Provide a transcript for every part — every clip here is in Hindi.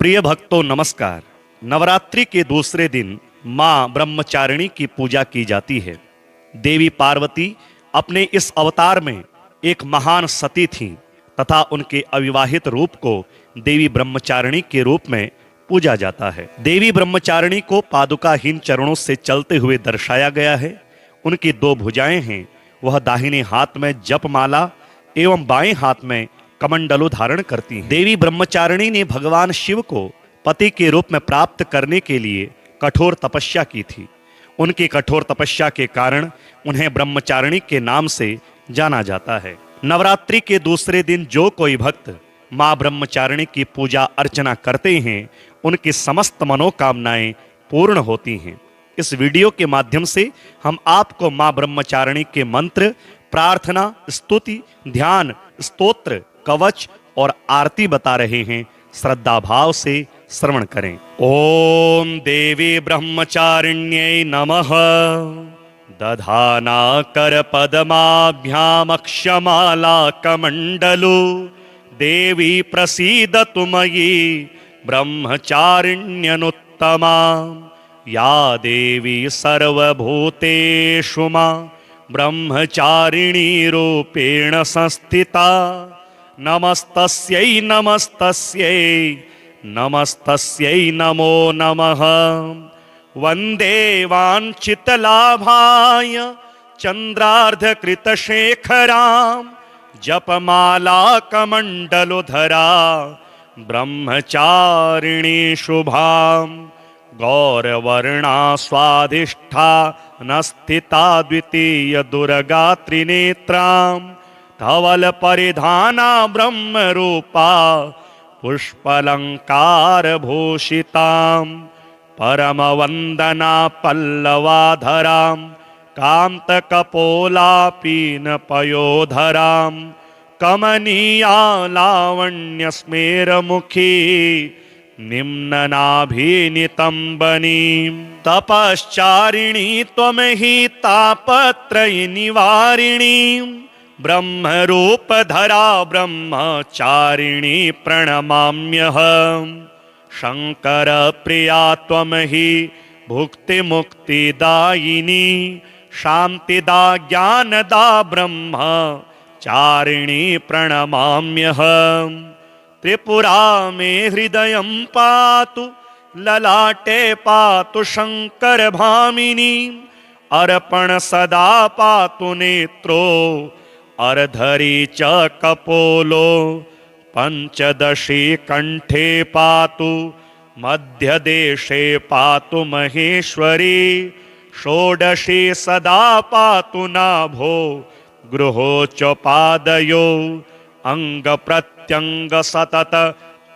प्रिय भक्तों नमस्कार। नवरात्रि के दूसरे दिन मां ब्रह्मचारिणी की पूजा की जाती है। देवी पार्वती अपने इस अवतार में एक महान सती थीं तथा उनके अविवाहित रूप को देवी ब्रह्मचारिणी के रूप में पूजा जाता है। देवी ब्रह्मचारिणी को पादुकाहीन चरणों से चलते हुए दर्शाया गया है। उनकी दो भुजाएं हैं, वह दाहिने हाथ में जपमाला एवं बाएं हाथ में कमंडलु धारण करती हैं। देवी ब्रह्मचारिणी ने भगवान शिव को पति के रूप में प्राप्त करने के लिए कठोर तपस्या की थी। उनकी कठोर तपस्या के कारण उन्हें ब्रह्मचारिणी के नाम से जाना जाता है। नवरात्रि के दूसरे दिन जो कोई भक्त मां ब्रह्मचारिणी की पूजा अर्चना करते हैं, उनकी समस्त मनोकामनाएं पूर्ण होती हैं। इस वीडियो के माध्यम से हम आपको मां ब्रह्मचारिणी के मंत्र, प्रार्थना, स्तुति, ध्यान, स्तोत्र, कवच और आरती बता रहे हैं। श्रद्धा भाव से श्रवण करें। ओम देवी ब्रह्मचारिण्यै नमः। दधाना कर पद्माभ्याम अक्षमाला कमंडलु। देवी प्रसीदतु मयि ब्रह्मचारिण्यनुत्तमा। या देवी सर्वभूतेषु मां ब्रह्मचारिणी रूपेण संस्थिता। नमस्तस्यै नमस्तस्यै नमस्तस्यै नमो नमः। वन्दे वाञ्छितलाभाय चन्द्रार्धकृतशेखरां। जपमाला कमण्डलुधरा ब्रह्मचारिणी शुभां। गौरवर्णा स्वाधिष्ठा नस्थिता द्वितीय दुर्गा त्रिनेत्रां। धवल परिधाना ब्रह्म रूपा पुष्पलंकार भूषितां। परम वंदना पल्लवाधरां। कांत कपोला पीन पयोधरां। कमनीया लावण्य स्मेर मुखी निम्ननाभिनितंबनीं। तपश्चारिणी त्वं हि तापत्रय निवारिणीं। ब्रह्मरूपधरा ब्रह्मचारिणी प्रणमाम्यहं। शंकर प्रिया त्वं हि भुक्तिमुक्तिदायिनी। शांतिदा ज्ञानदा ब्रह्मचारिणी प्रणमाम्यहं। त्रिपुरा मे हृदयं पातु ललाटे पातु शंकर भामिनी। अर्पण सदा पातु नेत्रो अर्धरी च कपोलो। पंचदशी कंठे पातु मध्यदेशे पातु महेश्वरी। षोडशी सदा पातु नाभो गृहो च पादयो। अंग प्रत्यंग सतत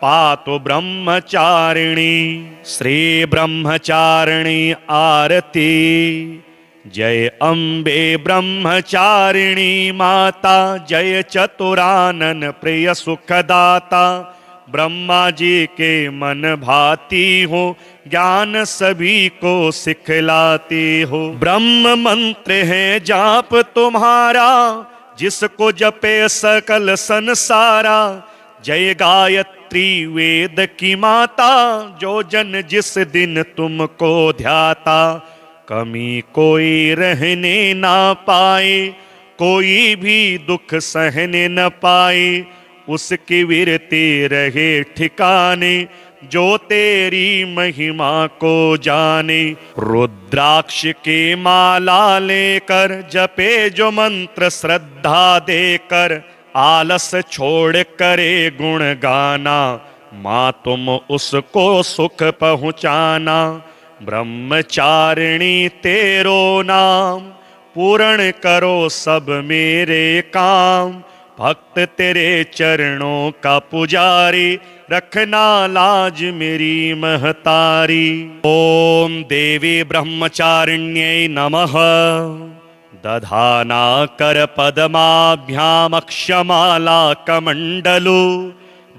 पातु ब्रह्मचारिणी। श्री ब्रह्मचारिणी आरती। जय अम्बे ब्रह्मचारिणी माता। जय चतुरानन प्रिय सुखदाता। ब्रह्मा जी के मन भाती हो, ज्ञान सभी को सिखलाती हो। ब्रह्म मंत्र है जाप तुम्हारा, जिसको जपे सकल संसारा। जय गायत्री वेद की माता, जो जन जिस दिन तुमको ध्याता। कमी कोई रहने ना पाए, कोई भी दुख सहने न पाए। उसकी वीरती रहे ठिकाने, जो तेरी महिमा को जाने। रुद्राक्ष की माला लेकर जपे जो मंत्र श्रद्धा देकर। आलस छोड़ करे गुण गाना, माँ तुम उसको सुख पहुँचाना। ब्रह्मचारिणी तेरो नाम, पूर्ण करो सब मेरे काम। भक्त तेरे चरणों का पुजारी, रखना लाज मेरी महतारी। ओम देवी ब्रह्मचारिण्यै नमः। दधाना कर पद्माभ्याम अक्षमाला कमंडलु।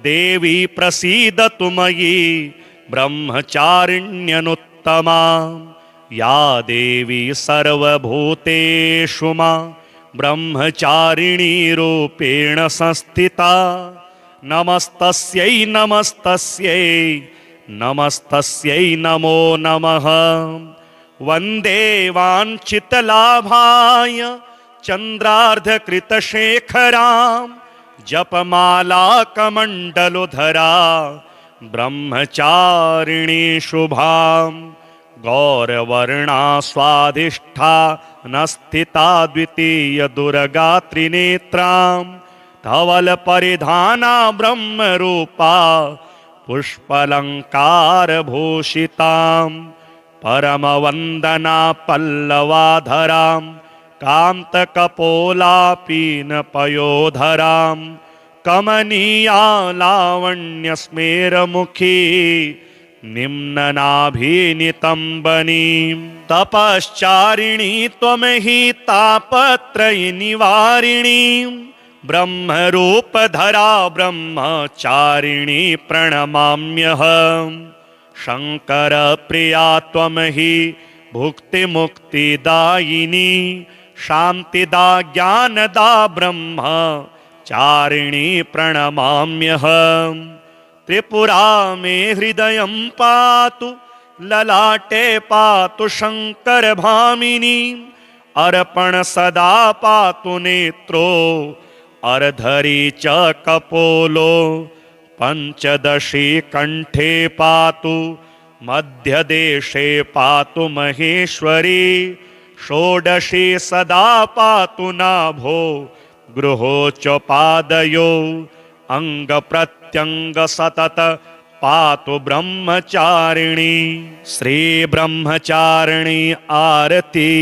देवी प्रसीदतु मयि ब्रह्मचारिण्यनुत्तमा। या देवी सर्वभूतेषु मां ब्रह्मचारिणी रूपेण संस्थिता। नमस्तस्यै नमस्तस्यै नमस्तस्यै नमो नमः। वन्दे वाञ्छितलाभाय चन्द्रार्धकृतशेखरां जपमाला कमण्डलुधरा ब्रह्मचारिणी शुभां। गौरवर्णा स्वाधिष्ठा नस्थिता द्वितीय दुर्गा त्रिनेत्रां धवल परिधाना ब्रह्मरूपा पुष्पलंकार भूषितां परमवंदना पल्लवाधरां कांतकपोलापीन पयोधरां कमनीया लावण्यस्मेरमुखी निम्ननाभिनितम्बनीं तपश्चारिणी त्वमहि तापत्रयनिवारिणीं ब्रह्मरूपधरा ब्रह्मचारिणी प्रणमाम्यहं। शङ्करप्रिया त्वमहि भुक्तिमुक्तिदायिनी शान्तिदा ज्ञानदा ब्रह्मचारिणी प्रणमाम्यहम्। त्रिपुरा मे हृदयं पातु ललाटे पातु शङ्करभामिनी अर्पण सदा पातु नेत्रो अर्धरी च कपोलो पंचदशी कंठे पातु मध्यदेशे पातु महेश्वरी षोडशी सदा पातु नाभो गृहोच्च पादयो अंग प्रत्यंग सतत पातु ब्रह्मचारिणी। श्री ब्रह्मचारिणी आरती।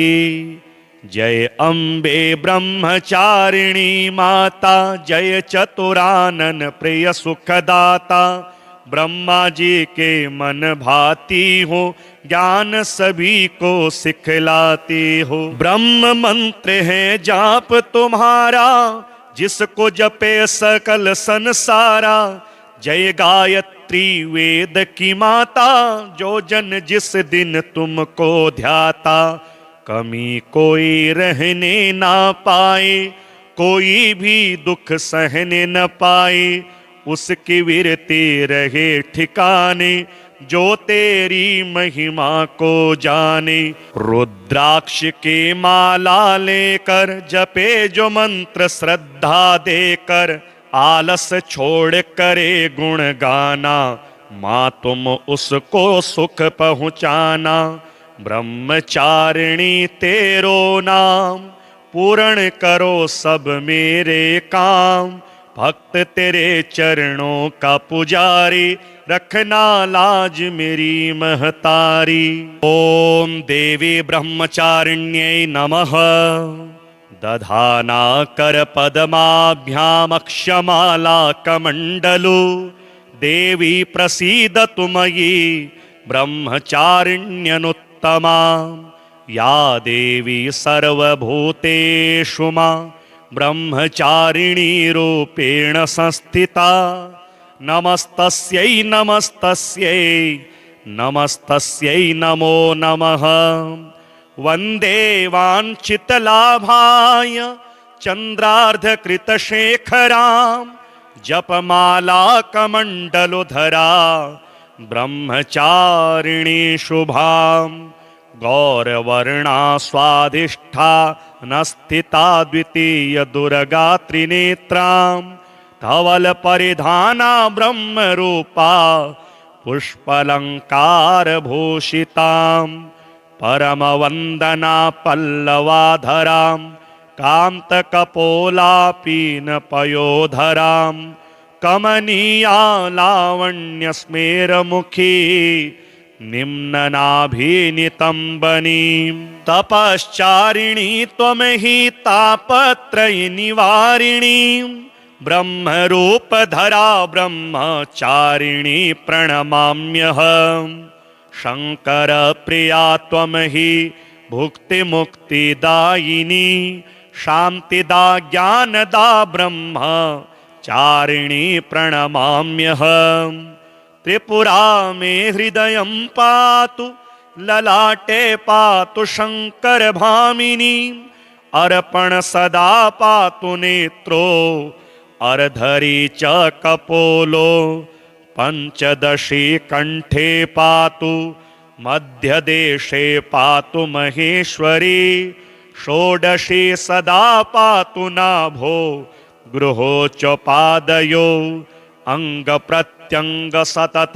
जय अम्बे ब्रह्मचारिणी माता जय चतुरानन प्रिय सुखदाता। ब्रह्मा जी के मन भाती हो ज्ञान सभी को सिखलाती हो। ब्रह्म मंत्र है जाप तुम्हारा जिसको जपे सकल संसारा। जय गायत्री वेद की माता जो जन जिस दिन तुमको ध्याता। कमी कोई रहने ना पाए कोई भी दुख सहने न पाए उसकी वीरती रहे ठिकाने जो तेरी महिमा को जाने। रुद्राक्ष की माला लेकर जपे जो मंत्र श्रद्धा देकर आलस छोड़ करे गुण गाना माँ तुम उसको सुख पहुँचाना। ब्रह्मचारिणी तेरो नाम पूर्ण करो सब मेरे काम। भक्त तेरे चरणों का पुजारी रखना लाज मेरी महतारी। ओम देवी ब्रह्मचारिण्यै नमः। दधाना कर पद्माभ्यामक्षमाला कमण्डलु देवी प्रसीदतु मयि ब्रह्मचारिण्यनुत्तमा। या देवी सर्वभूतेषु मा ब्रह्मचारिणी रूपेण संस्थिता। नमस्तस्यै नमस्तस्यै नमस्तस्यै नमो नमः। वन्दे वाञ्छितलाभाय चन्द्रार्धकृतशेखरां जपमाला कमण्डलुधरा ब्रह्मचारिणी शुभां। गौरवर्णा स्वाधिष्ठा नस्थिता द्वितीय दुर्गा त्रिनेत्रां धवल परिधाना ब्रह्मरूपा पुष्पलंकार भूषितां परमवंदना पल्लवाधरां कांतकपोलापीन पयोधरां कमनीया लावण्यस्मेरमुखी निम्ननाभिनितम्बनीं तपश्चारिणी त्वमहि तापत्रयनिवारिणीं ब्रह्मरूपधरा ब्रह्मचारिणी प्रणमाम्यहम्। शङ्करप्रिया त्वमहि भुक्तिमुक्तिदायिनी शान्तिदा ज्ञानदा ब्रह्मचारिणी प्रणमाम्यहम्। त्रिपुरा मे हृदयं पातु ललाटे पातु शङ्करभामिनी अर्पण सदा पातु नेत्रो अर्धरी च कपोलो पंचदशी कंठे पातु मध्यदेशे पातु महेश्वरी षोडशी सदा पातु नाभो गृहोच्च पादयो अंग प्रत्यंग सतत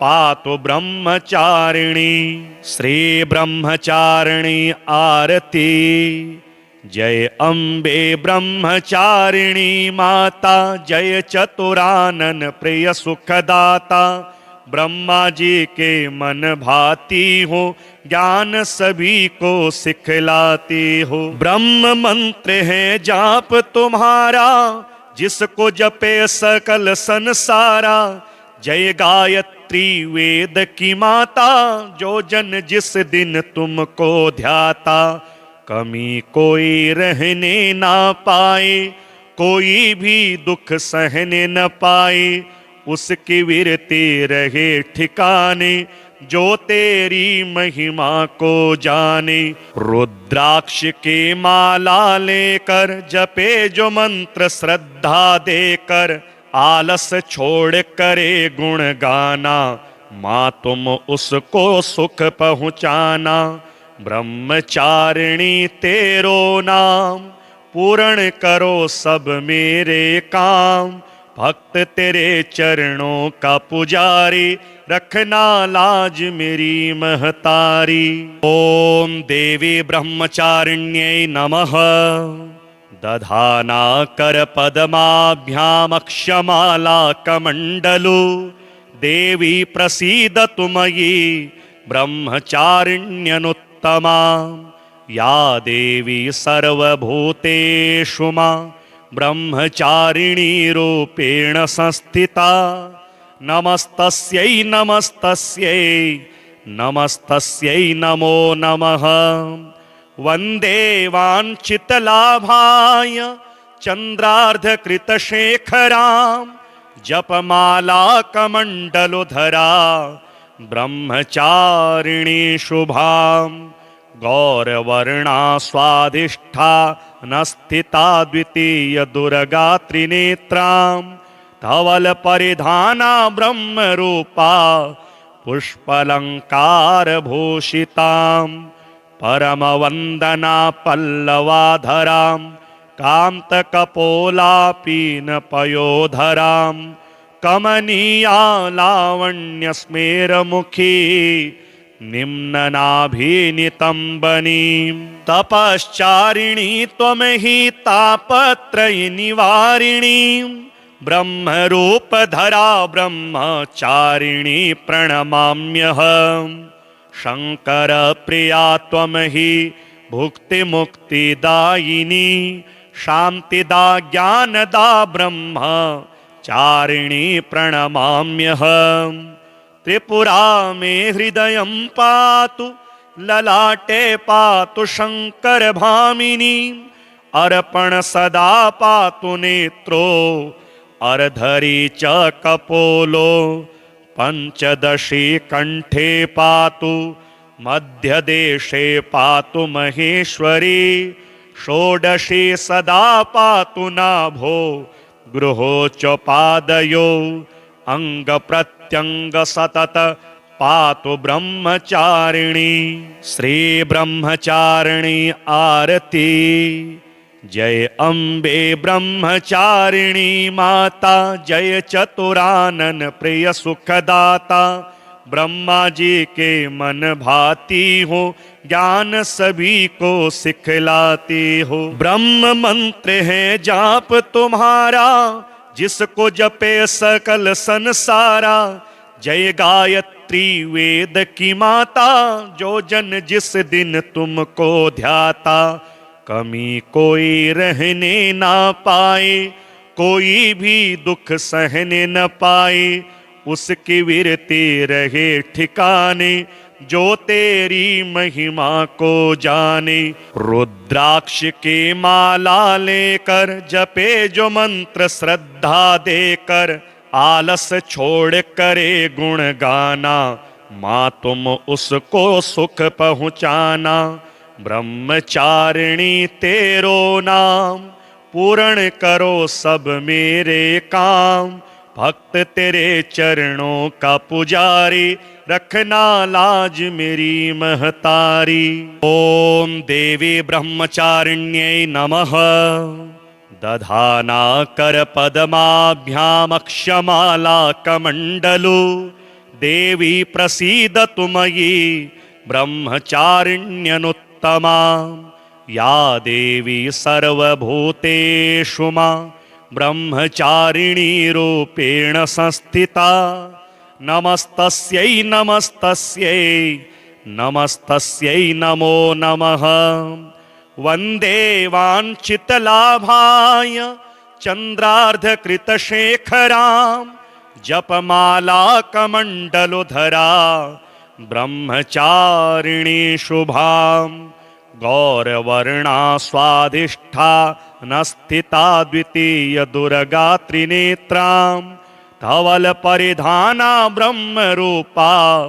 पातु ब्रह्मचारिणी। श्री ब्रह्मचारिणी आरती। जय अम्बे ब्रह्मचारिणी माता, जय चतुरानन प्रिय सुखदाता। ब्रह्मा जी के मन भाती हो, ज्ञान सभी को सिखलाती हो। ब्रह्म मंत्र है जाप तुम्हारा, जिसको जपे सकल संसारा। जय गायत्री वेद की माता, जो जन जिस दिन तुमको ध्याता। कमी कोई रहने ना पाए, कोई भी दुख सहने न पाए। उसकी वीरती रहे ठिकाने, जो तेरी महिमा को जाने। रुद्राक्ष की माला लेकर जपे जो मंत्र श्रद्धा देकर। आलस छोड़ करे गुण गाना, माँ तुम उसको सुख पहुँचाना। ब्रह्मचारिणी तेरो नाम, पूर्ण करो सब मेरे काम। भक्त तेरे चरणों का पुजारी, रखना लाज मेरी महतारी। ओम देवी ब्रह्मचारिण्यै नमः। दधाना कर पद्माभ्यामक्षमाला कमंडलु। देवी प्रसीदतु मयि ब्रह्मचारिण्यनुत्तमा। या देवी सर्वभूतेषु मा ब्रह्मचारिणी रूपेण संस्थिता। नमस्तस्यै नमस्तस्यै नमस्तस्यै नमो नमः। वंदे वांछितलाभाय चंद्रार्धकृतशेखरां। जपमाला कमंडलुधरा ब्रह्मचारिणी शुभां। गौरवर्णा स्वाधिष्ठा नस्थिता द्वितीय दुर्गा त्रिनेत्रां। धवल परिधाना ब्रह्म रूपा पुष्पलंकार भूषितां। परम वंदना पल्लवाधरां। कांत कपोलापीन पयोधरां। कमनीया लावण्य स्मेरमुखी निम्ननाभिनितंबनीं। तपश्चारिणी त्वमहि तापत्रय निवारिणीं। ब्रह्मरूपधरा ब्रह्मचारिणी प्रणमाम्यहम्। शंकर प्रिया त्वमहि भुक्ति मुक्तिदायिनी। शांतिदा ज्ञानदा ब्रह्मचारिणी प्रणमाम्यहम्। त्रिपुरा मे हृदयं पातु, ललाटे पातु शंकर भामिनी। अर्पण सदा पातु नेत्रो, अर्धरी च कपोलो। पंचदशी कंठे पातु मध्यदेशे पातु महेश्वरी। षोडशी सदा पातु नाभो गृहोच्च पादयो अंग प्रत्यंग सतत पातु ब्रह्मचारिणी। श्री ब्रह्मचारिणी आरती। जय अम्बे ब्रह्मचारिणी माता, जय चतुरानन प्रिय सुखदाता। ब्रह्मा जी के मन भाती हो, ज्ञान सभी को सिखलाती हो। ब्रह्म मंत्र है जाप तुम्हारा, जिसको जपे सकल संसारा। जय गायत्री वेद की माता, जो जन जिस दिन तुमको ध्याता। कमी कोई रहने ना पाए, कोई भी दुख सहने न पाए। उसकी वीरती रहे ठिकाने, जो तेरी महिमा को जाने। रुद्राक्ष की माला लेकर जपे जो मंत्र श्रद्धा देकर। आलस छोड़ करे गुण गाना, माँ तुम उसको सुख पहुँचाना। ब्रह्मचारिणी तेरो नाम, पूर्ण करो सब मेरे काम। भक्त तेरे चरणों का पुजारी, रखना लाज मेरी महतारी। ओम देवी ब्रह्मचारिण्यै नमः। दधाना कर पद्माभ्यामक्षमाला कमंडलु, देवी प्रसीदतु मयि ब्रह्मचारिण्यनुत्तमा। या देवी सर्वभूतेषु मा ब्रह्मचारिणी रूपेण संस्थिता। नमस्तस्यै नमस्तस्यै नमस्तस्यै नमो नमः। वंदे वाञ्छितलाभाय चंद्रार्धकृतशेखरां, जपमाला कमंडलुधरा ब्रह्मचारिणी शुभां। गौरवर्णा स्वाधिष्ठा नस्थिता द्वितीय दुर्गा त्रिनेत्रां, धवल परिधाना ब्रह्म रूपा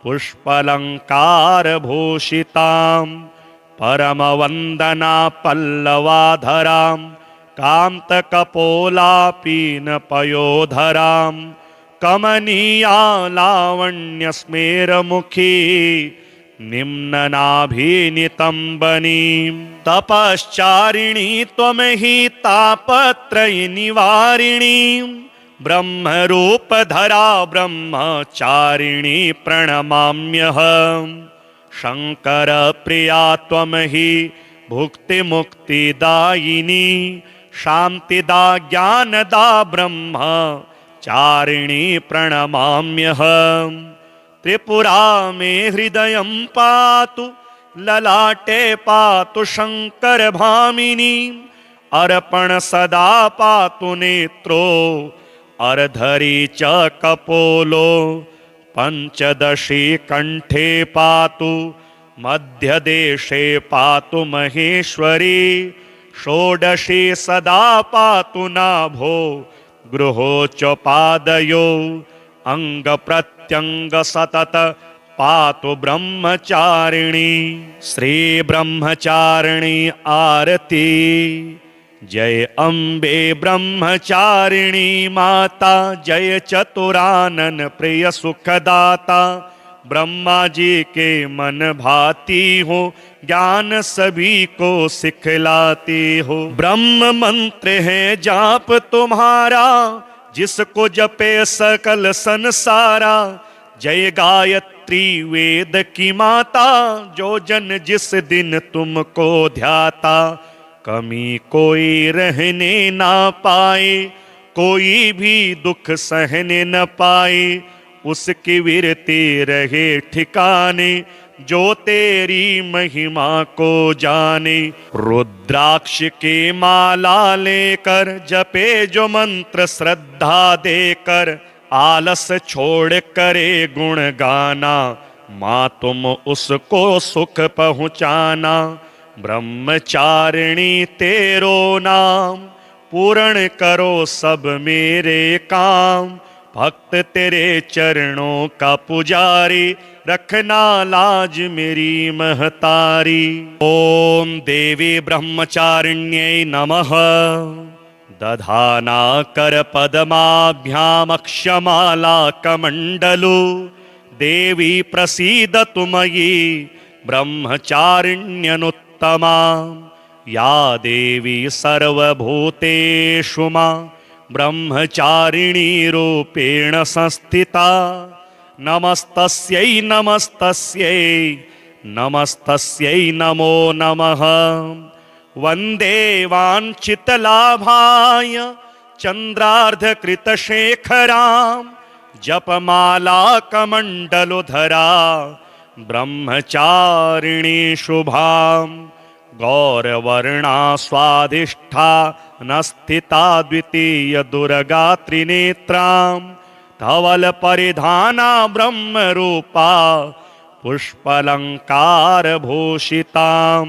पुष्पलंकार भूषितां। परम वंदना पल्लवाधरां, कांत कपोलापीन पयोधरां। कमनीया लावण्य स्मेरमुखी, निम्ननाभिनितंबनीं। तपश्चारिणी त्वमहि तापत्रय निवारिणीं, ब्रह्मरूपधरा ब्रह्मचारिणी प्रणमाम्यहम्। शंकर प्रिया त्वमहि भुक्तिमुक्तिदायिनी, शांतिदा ज्ञानदा ब्रह्मचारिणी प्रणमाम्यहम्। त्रिपुरा मे हृदयं पातु, ललाटे पातु शंकर भामिनी। अर्पण सदा पातु नेत्रो, अर्धरी च कपोलो। पंचदशी कंठे पातु, मध्यदेशे पातु महेश्वरी। षोडशी सदा पातु नाभो, गृहोच्च पादयो। अंग प्रत्यंग सतत पातु ब्रह्मचारिणी। श्री ब्रह्मचारिणी आरती। जय अम्बे ब्रह्मचारिणी माता, जय चतुरानन प्रिय सुखदाता। ब्रह्मा जी के मन भाती हो, ज्ञान सभी को सिखलाती हो। ब्रह्म मंत्र है जाप तुम्हारा, जिसको जपे सकल संसारा। जय गायत्री वेद की माता, जो जन जिस दिन तुमको ध्याता। कमी कोई रहने ना पाए, कोई भी दुख सहने न पाए। उसकी विरती रहे ठिकाने, जो तेरी महिमा को जाने। रुद्राक्ष की माला लेकर जपे जो मंत्र श्रद्धा देकर। आलस छोड़ करे गुण गाना, माँ तुम उसको सुख पहुँचाना। ब्रह्मचारिणी तेरो नाम, पूर्ण करो सब मेरे काम। भक्त तेरे चरणों का पुजारी, रखना लाज मेरी महतारी। ओम देवी ब्रह्मचारिण्यै नमः। दधाना कर पद्माभ्यामक्षमाला कमंडलु, देवी प्रसीदतु मयि ब्रह्मचारिण्यनुत्तमा। या देवी सर्वभूतेषु मा ब्रह्मचारिणी रूपेण संस्थिता। नमस्तस्यै नमस्तस्यै नमस्तस्यै नमो नमः। वंदे वाञ्छितलाभाय चंद्रार्धकृतशेखरां, जपमाला कमंडलुधरा ब्रह्मचारिणी शुभां। गौरवर्णा स्वाधिष्ठा नस्थिता द्वितीय दुर्गा त्रिनेत्रां, धवल परिधाना ब्रह्म रूपा पुष्पलंकार भूषितां।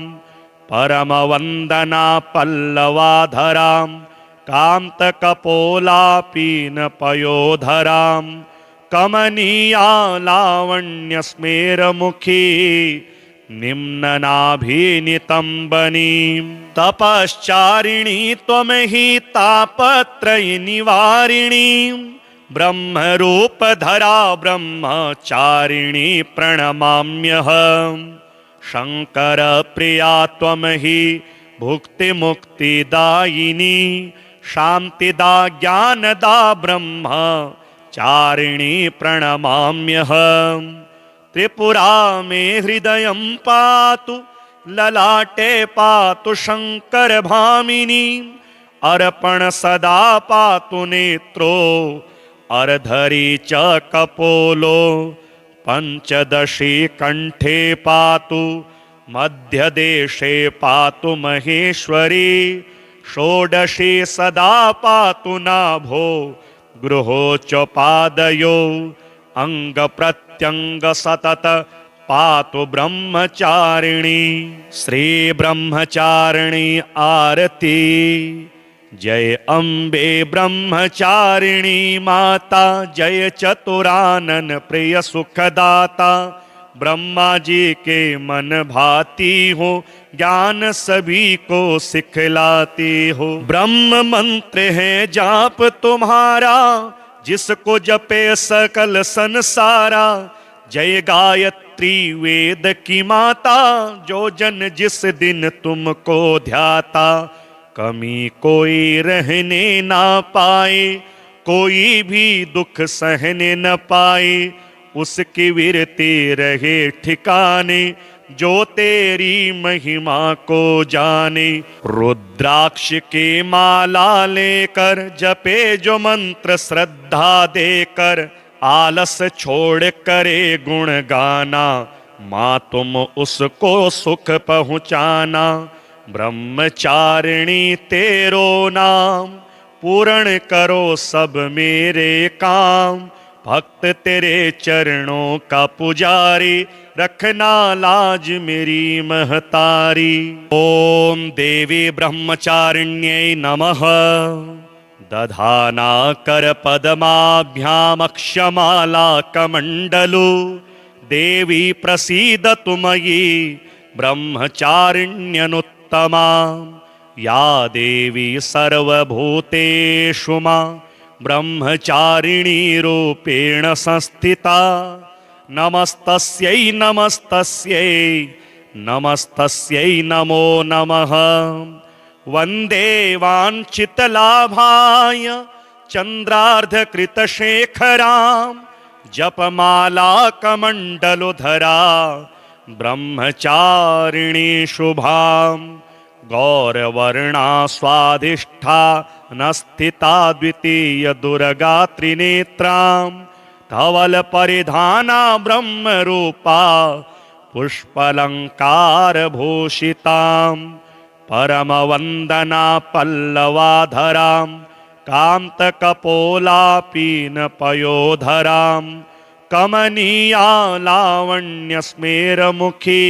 परम वंदना पल्लवाधरां, कांत कपोलापीन पयोधरां। कमनीया लावण्य स्मेरमुखी, निम्ननाभिनितम्बनी तपश्चारिणी त्वमहि तापत्रय निवारिणी ब्रह्मरूपधरा ब्रह्मचारिणी प्रणमाम्यहम् शंकर प्रिया त्वमहि भुक्तिमुक्तिदायिनी शांतिदा ज्ञानदा ब्रह्मचारिणी प्रणमाम्यहम् त्रिपुरा मे हृदयं पातु ललाटे पातु शंकर भामिनी अर्पण सदा पातु नेत्रो अर्धरी च कपोलो पंचदशी कंठे पातु मध्यदेशे पातु महेश्वरी षोडशी सदा पातु नाभो गृहोच्च पादयो अंग प्रत्यंग सतत पातु ब्रह्मचारिणी श्री ब्रह्मचारिणी आरती। जय अम्बे ब्रह्मचारिणी माता जय चतुरानन प्रिय सुखदाता ब्रह्मा जी के मन भाती हो ज्ञान सभी को सिखलाती हो। ब्रह्म मंत्र है जाप तुम्हारा जिसको जपे सकल संसारा जय गायत्री वेद की माता जो जन जिस दिन तुमको ध्याता कमी कोई रहने ना पाए कोई भी दुख सहने न पाए उसकी विरती रहे ठिकाने जो तेरी महिमा को जाने। रुद्राक्ष की माला लेकर जपे जो मंत्र श्रद्धा देकर आलस छोड़ करे गुण गाना माँ तुम उसको सुख पहुँचाना। ब्रह्मचारिणी तेरो नाम पूर्ण करो सब मेरे काम भक्त तेरे चरणों का पुजारी रखना लाज मेरी महतारी। ओम देवी ब्रह्मचारिण्यै नमः दधाना कर पद्माभ्यामक्षमाला कमंडलु देवी प्रसीदतु मयि ब्रह्मचारिण्यनुत्तमा या देवी सर्वभूतेषु मा ब्रह्मचारिणी रूपेण संस्थिता नमस्तस्यै नमस्तस्यै नमस्तस्यै नमो नमः। वंदे वाञ्छितलाभाय चंद्रार्धकृतशेखरां जपमाला कमंडलुधरा ब्रह्मचारिणी शुभां गौरवर्णा स्वाधिष्ठा नस्थिता द्वितीय दुर्गा त्रिनेत्रां धवल परिधाना ब्रह्म रूपा पुष्पलंकार भूषितां परम वंदना पल्लवाधरां कांत कपोला पीन पयोधरां कमनीया लावण्य स्मेर मुखी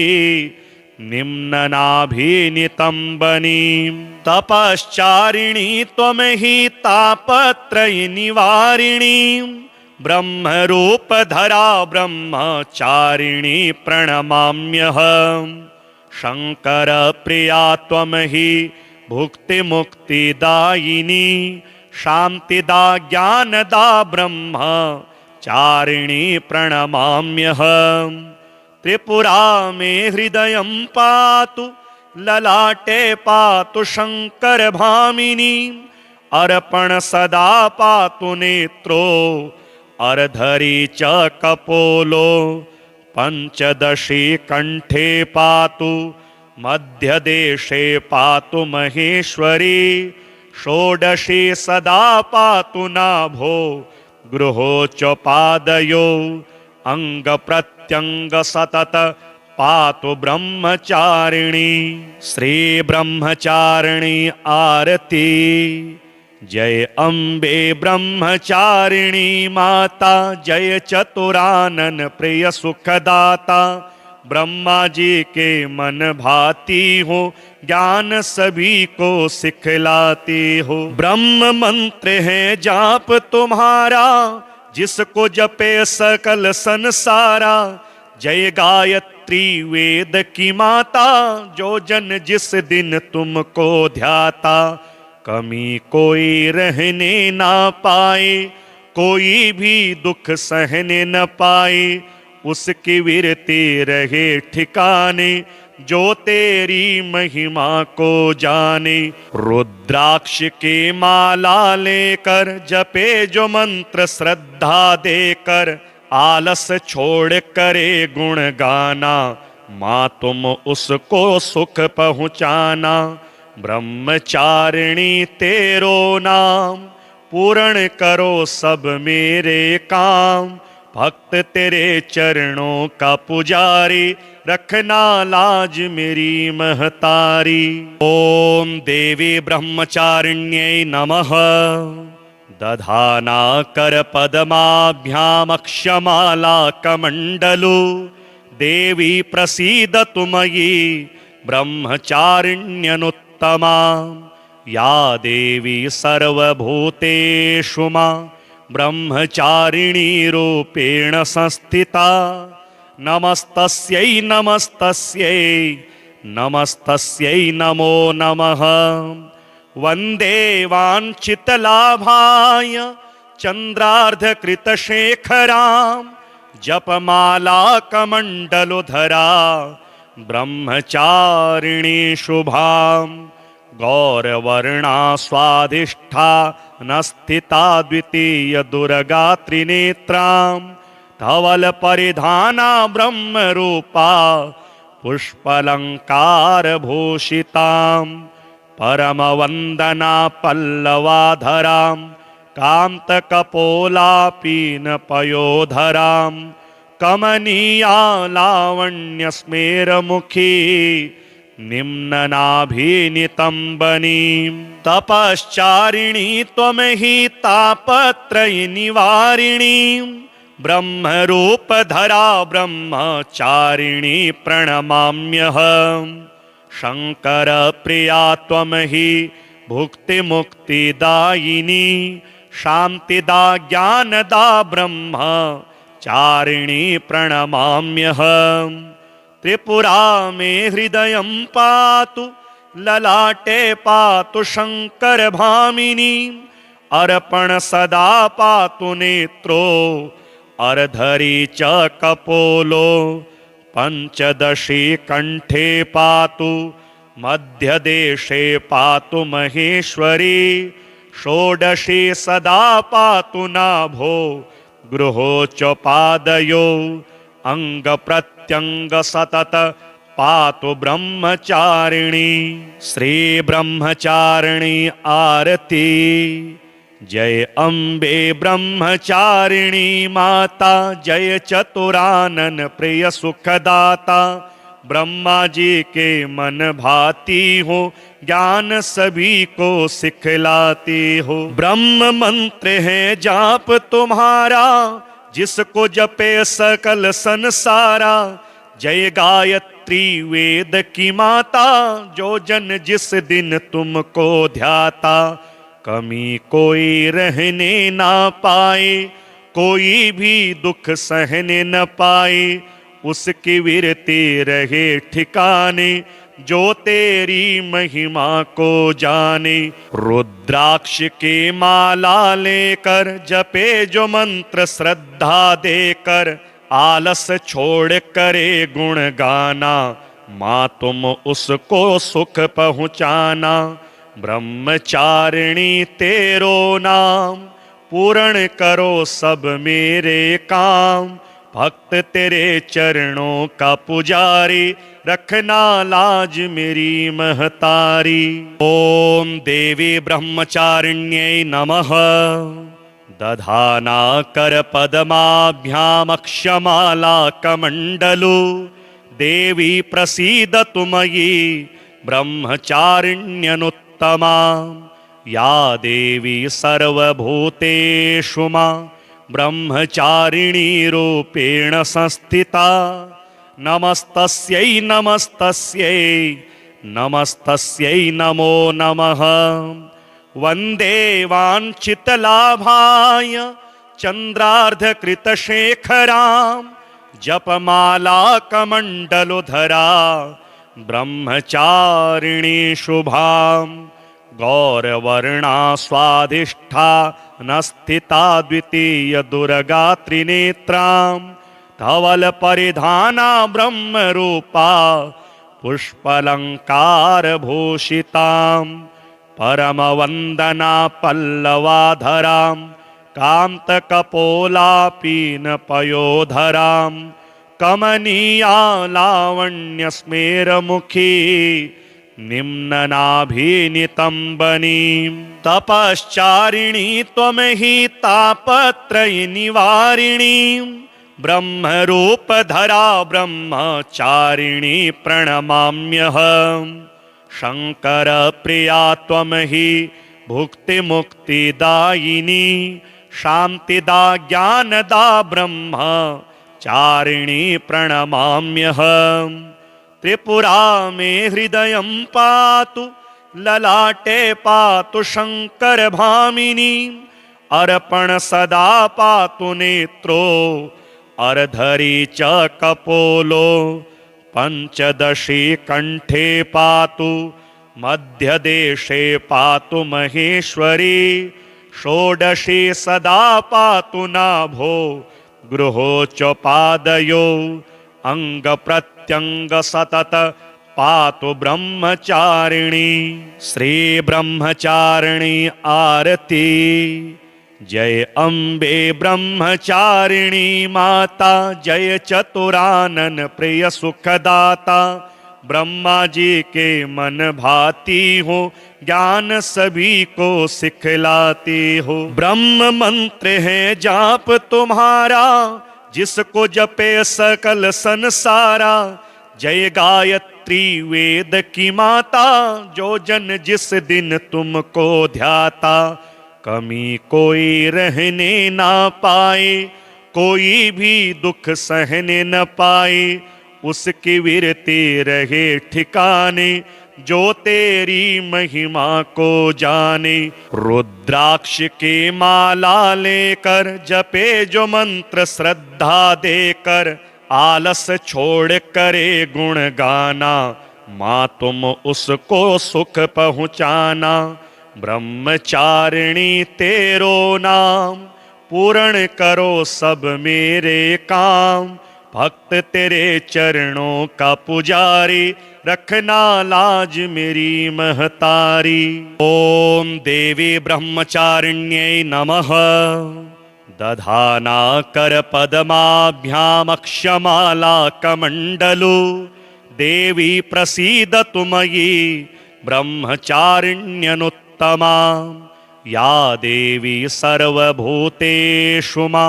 निम्ननाभिनितम्बनी तपश्चारिणी त्वमहि तापत्रय निवारिणी ब्रह्मरूपधरा ब्रह्मचारिणी प्रणमाम्यहम् शंकर प्रिया त्वमहि भुक्तिमुक्तिदायिनी शांतिदा ज्ञानदा ब्रह्मचारिणी प्रणमाम्यहम् त्रिपुरा मे हृदयं पातु ललाटे पातु शंकर भामिनी अर्पण सदा पातु नेत्रो अर्धरी च कपोलो पंचदशी कंठे पातु मध्यदेशे पातु महेश्वरी षोडशी सदा पातु नाभो गृहोच्च पादयो अंग प्रत्यंग सतत पातु ब्रह्मचारिणी श्री ब्रह्मचारिणी आरती। जय अम्बे ब्रह्मचारिणी माता जय चतुरानन प्रिय सुखदाता ब्रह्मा जी के मन भाती हो ज्ञान सभी को सिखलाती हो। ब्रह्म मंत्र है जाप तुम्हारा जिसको जपे सकल संसारा जय गायत्री गायत्री वेद की माता, जो जन जिस दिन तुमको ध्याता, कमी कोई रहने ना पाए, कोई भी दुख सहने न पाए, उसकी विरती रहे ठिकाने, जो तेरी महिमा को जाने। रुद्राक्ष के माला लेकर जपे जो मंत्र श्रद्धा देकर, आलस छोड़ करे गुण गाना, माँ तुम उसको सुख पहुँचाना। ब्रह्मचारिणी तेरो नाम, पूर्ण करो सब मेरे काम, भक्त तेरे चरणों का पुजारी, रखना लाज मेरी महतारी। ओम देवी ब्रह्मचारिण्यै नमः। दधाना कर पद्माभ्यामक्षमाला कमंडलु, देवी प्रसीदतु मयि ब्रह्मचारिण्यनुत्तमा। या देवी सर्वभूतेषु मां ब्रह्मचारिणी रूपेण संस्थिता, नमस्तस्यै नमस्तस्यै नमस्तस्यै नमो नमः। वंदे वाञ्छितलाभाय चंद्रार्धकृतशेखरां, जपमाला कमंडलुधरा ब्रह्मचारिणी शुभां। गौरवर्णा स्वाधिष्ठा नस्थिता द्वितीय दुर्गा त्रिनेत्रां, धवल परिधाना ब्रह्म रूपा पुष्पलंकार भूषितां। परम वंदना पल्लवाधरां, कांत कपोला पीन पयोधरां। कमनीया लावण्य स्मेर मुखी, निम्ननाभिनितंबनीं। तपश्चारिणी त्वमहि तापत्रय निवारिणीं, ब्रह्मरूपधरा ब्रह्मचारिणी प्रणमाम्यहम्। शंकर प्रिया त्वमहि भुक्तिमुक्तिदायिनी, शांतिदा ज्ञानदा ब्रह्मचारिणी प्रणमाम्यहम्। त्रिपुरा मे हृदयं पातु, ललाटे पातु शंकर भामिनी। अर्पण सदा पातु नेत्रो, अर्धरी च कपोलो। पंचदशी कंठे पातु, मध्यदेशे पातु महेश्वरी। षोडशी सदा पातु नाभो, गृहोच्च पादयो। अंग प्रत्यंग सतत पातु ब्रह्मचारिणी। श्री ब्रह्मचारिणी आरती। जय अम्बे ब्रह्मचारिणी माता, जय चतुरानन प्रिय सुखदाता। ब्रह्मा जी के मन भाती हो, ज्ञान सभी को सिखलाती हो। ब्रह्म मंत्र है जाप तुम्हारा, जिसको जपे सकल संसारा। जय गायत्री वेद की माता, जो जन जिस दिन तुमको ध्याता। कमी कोई रहने ना पाए, कोई भी दुख सहने न पाए, उसकी विरती रहे ठिकाने, जो तेरी महिमा को जाने। रुद्राक्ष के माला लेकर जपे जो मंत्र श्रद्धा देकर, आलस छोड़ करे गुण गाना, माँ तुम उसको सुख पहुँचाना। ब्रह्मचारिणी तेरो नाम, पूर्ण करो सब मेरे काम। भक्त तेरे चरणों का पुजारी, रखना लाज मेरी महतारी। ओम देवी ब्रह्मचारिण्यै नमः। दधाना कर पद्माभ्यामक्षमाला कमंडलु, देवी प्रसीदतु मयि ब्रह्मचारिण्यनुत्तमा। या देवी सर्वभूतेषु मां ब्रह्मचारिणी रूपेण संस्थिता, नमस्तस्यै नमस्तस्यै नमस्तस्यै नमो नमः। वंदे वाञ्छितलाभाय चंद्रार्धकृतशेखरां, जपमाला कमंडलुधरा ब्रह्मचारिणी शुभाम गौरवर्णा स्वाधिष्ठा नस्थिता द्वितीय दुर्गा त्रिनेत्रां धवल परिधाना ब्रह्म रूपा पुष्पलंकार भूषितां परम वंदना पल्लवाधरां कांत कपोला पीन पयोधरां कमनीया लावण्य स्मेर मुखी निम्ननाभिनितंबनीं तपश्चारिणी त्वमहि तापत्रय निवारिणीं ब्रह्मरूपधरा ब्रह्मचारिणी प्रणमाम्यहम् शंकर प्रिया त्वमहि भुक्तिमुक्तिदायिनी शांतिदा ज्ञानदा ब्रह्मचारिणी प्रणमाम्यहम् त्रिपुरा मे हृदयं पातु ललाटे पातु शंकर भामिनी अर्पण सदा पातु नेत्रो अर्धरी च कपोलो पंचदशी कंठे पातु मध्यदेशे पातु महेश्वरी षोडशी सदा पातु नाभो गृहोच्च पादयो अंग प्रत्यंग सतत पातु ब्रह्मचारिणी श्री ब्रह्मचारिणी आरती। जय अम्बे ब्रह्मचारिणी माता जय चतुरानन प्रिय सुखदाता ब्रह्मा जी के मन भाती हो ज्ञान सभी को सिखलाती हो। ब्रह्म मंत्र है जाप तुम्हारा जिसको जपे सकल संसारा जय गायत्री वेद की माता जो जन जिस दिन तुमको ध्याता कमी कोई रहने ना पाए कोई भी दुख सहने न पाए उसकी वीरती रहे ठिकाने जो तेरी महिमा को जाने। रुद्राक्ष की माला लेकर जपे जो मंत्र श्रद्धा देकर आलस छोड़ करे गुण गाना माँ तुम उसको सुख पहुँचाना। ब्रह्मचारिणी तेरो नाम पूर्ण करो सब मेरे काम भक्त तेरे चरणों का पुजारी रखना लाज मेरी महतारी। ओम देवी ब्रह्मचारिण्यै नमः दधाना कर पद्माभ्यामक्षमाला कमंडलु देवी प्रसीदतु मयि ब्रह्मचारिण्यनुत्तमा या देवी सर्वभूतेषु मा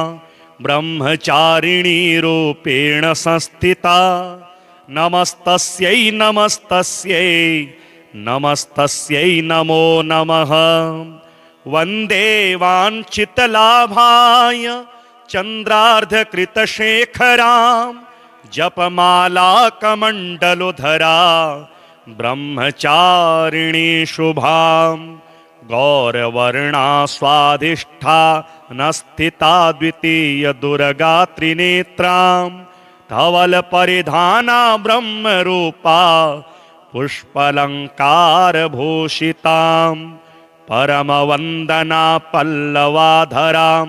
ब्रह्मचारिणी रूपेण संस्थिता नमस्तस्यै नमस्तस्यै नमस्तस्यै नमो नमः। वंदे वाञ्छितलाभाय चंद्रार्धकृतशेखरां जपमाला कमंडलुधरा ब्रह्मचारिणी शुभां गौरवर्णा स्वाधिष्ठा नस्थिता द्वितीय दुर्गा त्रिनेत्रां धवल परिधाना ब्रह्म रूपा पुष्पलंकार भूषितां परम वंदना पल्लवाधरां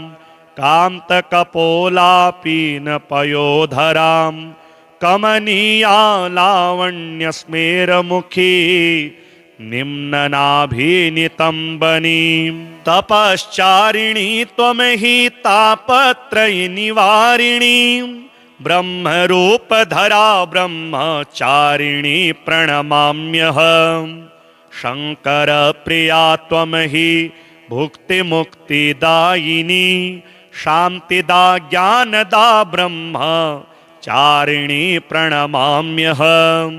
कांत कपोला पीन पयोधरां कमनीया लावण्य स्मेर मुखी निम्ननाभिनितंबनीं तपश्चारिणी त्वमहि तापत्रय निवारिणीं ब्रह्मरूपधरा ब्रह्मचारिणी प्रणमाम्यहम् शंकर प्रिया त्वमहि भुक्तिमुक्तिदायिनी शांतिदा ज्ञानदा ब्रह्मचारिणी प्रणमाम्यहम्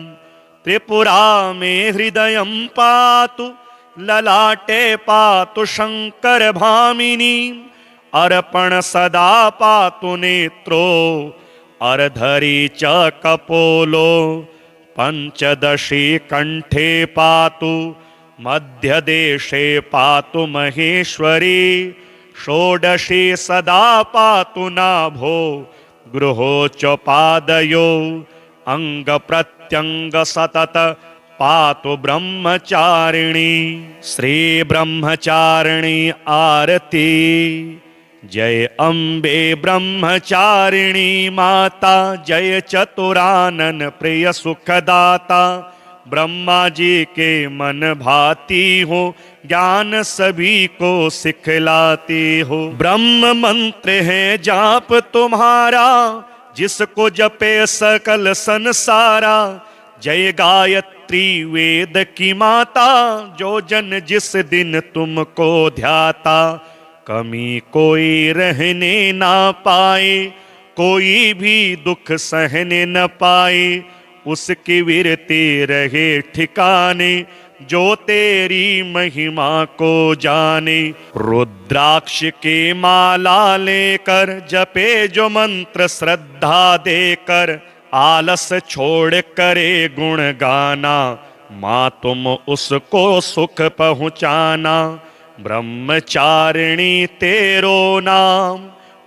त्रिपुरा मे हृदयं पातु ललाटे पातु शंकर भामिनी अर्पण सदा पातु नेत्रो अर्धरी च कपोलो पंचदशी कंठे पातु मध्यदेशे पातु महेश्वरी षोडशी सदा पातु नाभो गृहोच्चपादयो अंग प्रत्यंग सतत पातु ब्रह्मचारिणी। श्री ब्रह्मचारिणी आरती। जय अम्बे ब्रह्मचारिणी माता, जय चतुरानन प्रिय सुखदाता। ब्रह्मा जी के मन भाती हो, ज्ञान सभी को सिखलाती हो। ब्रह्म मंत्र है जाप तुम्हारा, जिसको जपे सकल संसारा। जय गायत्री वेद की माता, जो जन जिस दिन तुमको ध्याता। कमी कोई रहने ना पाए, कोई भी दुख सहने न पाए। उसकी विरती रहे ठिकाने, जो तेरी महिमा को जाने। रुद्राक्ष के माला लेकर जपे जो मंत्र श्रद्धा देकर। आलस छोड़ करे गुण गाना, माँ तुम उसको सुख पहुँचाना। ब्रह्मचारिणी तेरो नाम,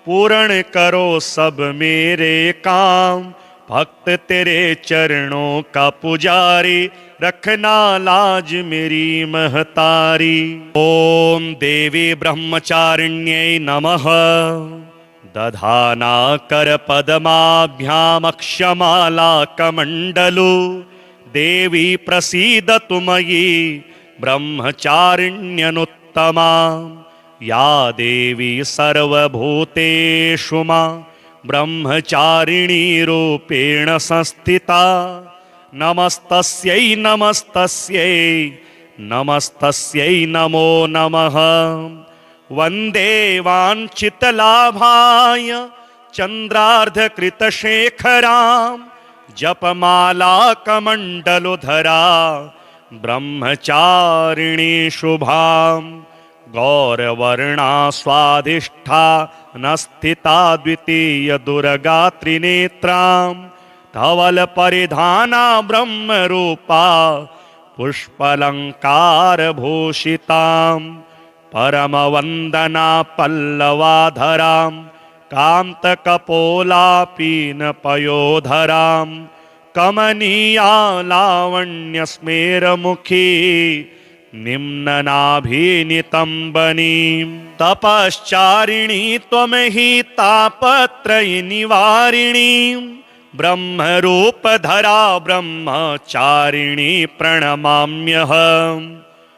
पूर्ण करो सब मेरे काम। भक्त तेरे चरणों का पुजारी, रखना लाज मेरी महतारी। ओम देवी ब्रह्मचारिण्यै नमः। दधाना कर पद्माभ्यामक्षमाला कमंडलु। देवी प्रसीदतु मयि ब्रह्मचारिण्यनुत्तमा। या देवी सर्वभूतेषु मां ब्रह्मचारिणी रूपेण संस्थिता। नमस्तस्यै नमस्तस्यै नमस्तस्यै नमो नमः। वंदे वाञ्छितलाभाय चंद्रार्धकृतशेखरां। जपमाला कमंडलुधरा ब्रह्मचारिणी शुभां। गौरवर्णा स्वाधिष्ठा नस्थिता द्वितीय दुर्गा त्रिनेत्रां। धवल परिधाना ब्रह्म रूपा पुष्पलंकार भूषितां। परम वंदना पल्लवाधरां। कांत कपोला पीन पयोधरां। कमनीया लावण्य स्मेरमुखी निम्ननाभिनितंबनीं। तपश्चारिणी त्वं हि तापत्रय निवारिणी। ब्रह्मरूपधरा ब्रह्मचारिणी प्रणमाम्यहम्।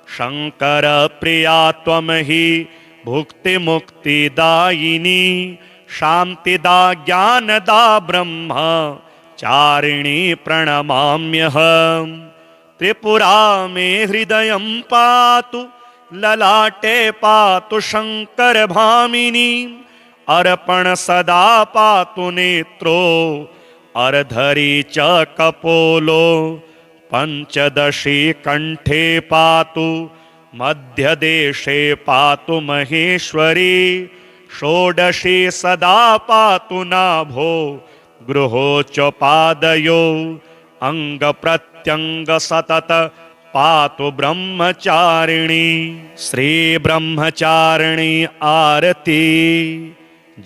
शंकर प्रिया त्वं हि भुक्तिमुक्तिदायिनी। शांतिदा ज्ञानदा ब्रह्मचारिणी प्रणमाम्यहम्। त्रिपुरा मे हृदयं पातु, ललाटे पातु शंकर भामिनी। अर्पण सदा पातु नेत्रो, अर्धरी च कपोलो। पंचदशी कंठे पातु, मध्यदेशे पातु महेश्वरी। षोडशी सदा पातु नाभो, गृहोच्चपादयो अंग प्रत्यंग सतत पातु ब्रह्मचारिणी। श्री ब्रह्मचारिणी आरती।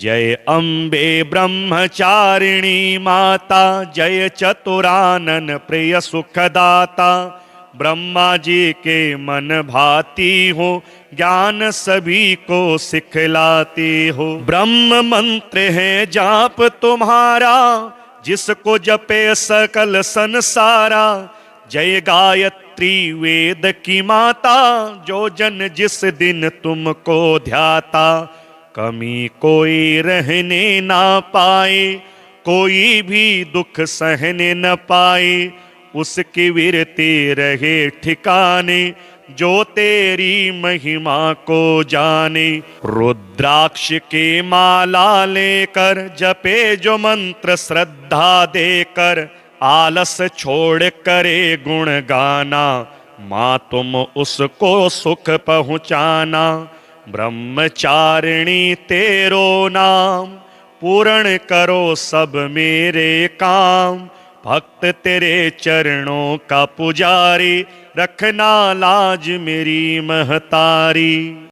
जय अम्बे ब्रह्मचारिणी माता, जय चतुरानन प्रिय सुखदाता। ब्रह्मा जी के मन भाती हो, ज्ञान सभी को सिखलाती हो। ब्रह्म मंत्र है जाप तुम्हारा, जिसको जपे सकल संसारा। जय गायत्री वेद की माता, जो जन जिस दिन तुमको ध्याता। कमी कोई रहने ना पाए, कोई भी दुख सहने न पाए। उसकी विरती रहे ठिकाने, जो तेरी महिमा को जाने। रुद्राक्ष के माला लेकर जपे जो मंत्र श्रद्धा देकर। आलस छोड़ करे गुण गाना, माँ तुम उसको सुख पहुँचाना। ब्रह्मचारिणी तेरो नाम, पूर्ण करो सब मेरे काम। भक्त तेरे चरणों का पुजारी, रखना लाज मेरी महतारी।